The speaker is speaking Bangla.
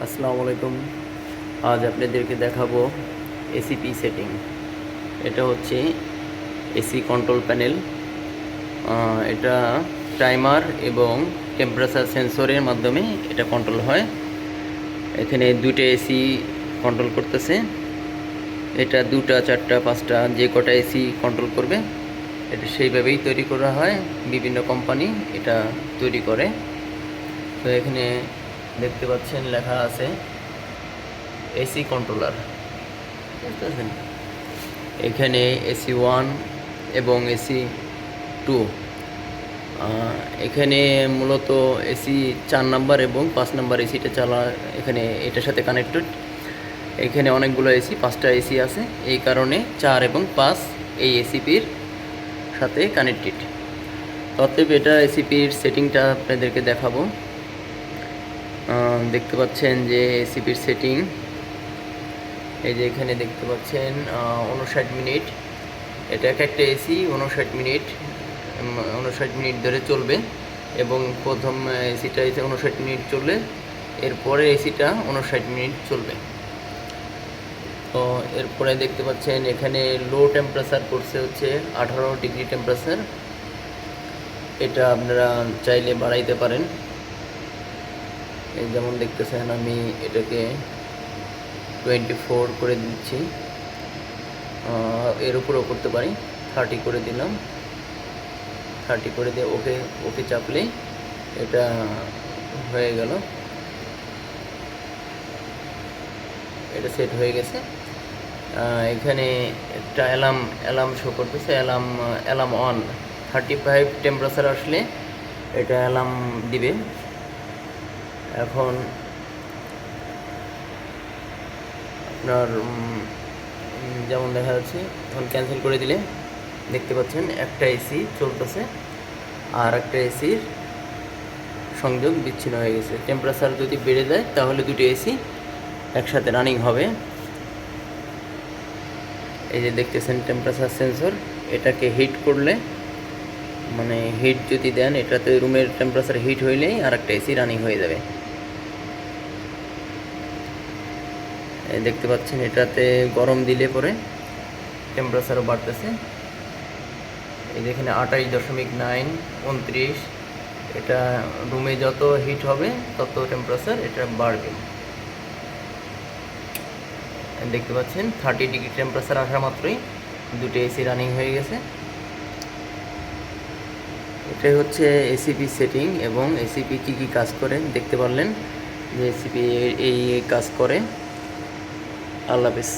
আসসালামু আলাইকুম। আজ আপনাদেরকে দেখাবো এসিপি সেটিং। এটা হচ্ছে এসি কন্ট্রোল প্যানেল। এটা টাইমার এবং টেম্পারেচার সেন্সরের মাধ্যমে এটা কন্ট্রোল হয়। এখানে দুটো এসি কন্ট্রোল করতেছে। এটা 2টা 4টা 5টা যে কটা এসি কন্ট্রোল করবে এটা সেইভাবেই তৈরি করা হয়। বিভিন্ন কোম্পানি এটা তৈরি করে। তো এখানে দেখতে পাচ্ছেন লেখা আছে এসি কন্ট্রোলার, বুঝতে পারছেন? এখানে এসি 1 এবং এসি 2, এখানে মূলত এসি 4 নাম্বার এবং 5 নাম্বার এসিটা চালা এখানে এটার সাথে কানেক্টেড। এখানে অনেকগুলো এসি, 5টা এসি আছে, এই কারণে 4 এবং 5 এই এসিপির সাথে কানেক্টেড। অতএব এটা এসিপির সেটিংটা আপনাদেরকে দেখাবো। দেখতে পাচ্ছেন যে এসিপির সেটিং, এই যে এখানে দেখতে পাচ্ছেন 59 মিনিট। এটা একটা এসি 59 মিনিট 59 মিনিট ধরে চলবে এবং প্রথম এসিটা 59 মিনিট চললে এরপরে এসিটা 59 মিনিট চলবে। তো এরপরে দেখতে পাচ্ছেন এখানে লো টেম্পারেচার করছে হচ্ছে 18 ডিগ্রি টেম্পারেচার। এটা আপনারা চাইলে বাড়াইতে পারেন। এই যেমন দেখতেছেন আমি এটাকে 24 করে দিচ্ছি, এর উপরেও করতে পারি। 30 করে দিলাম, 30 করে দিয়ে ওকে ওকে চাপলেই এটা হয়ে গেল, এটা সেট হয়ে গেছে। এখানে একটা অ্যালার্ম শো করতেছে, অ্যালার্ম অন। 35 টেম্পারেচার আসলে এটা অ্যালার্ম দিবে। এখন আপনার যেমন দেখা যাচ্ছে এখন ক্যান্সেল করে দিলে দেখতে পাচ্ছেন একটা এসি চলতেছে আর একটা এসির সংযোগ বিচ্ছিন্ন হয়ে গেছে। টেম্পারেচার যদি বেড়ে যায় তাহলে দুটো এসি একসাথে রানিং হবে। এই যে দেখতেছেন টেম্পারেচার সেন্সর, এটাকে হিট করলে মানে হিট যদি দেন এটাতে রুমের টেম্পারেচার হিট হইলেই আর একটা এসি রানিং হয়ে যাবে। দেখতে পাচ্ছেন এটাতে গরম দিলে পরে টেম্পারেচারও বাড়তেছে। এই যেখানে 28.9 29, এটা রুমে যত হিট হবে তত টেম্পারেচার এটা বাড়বে। দেখতে পাচ্ছেন 30 ডিগ্রি টেম্পারেচার আসা মাত্রই দুটো এসি রানিং হয়ে গেছে। এটাই হচ্ছে এসিপি সেটিং এবং এসিপি কী কাজ করে দেখতে পারলেন যে এসিপি এই কাজ করে। আল্লাহ হাফেজ।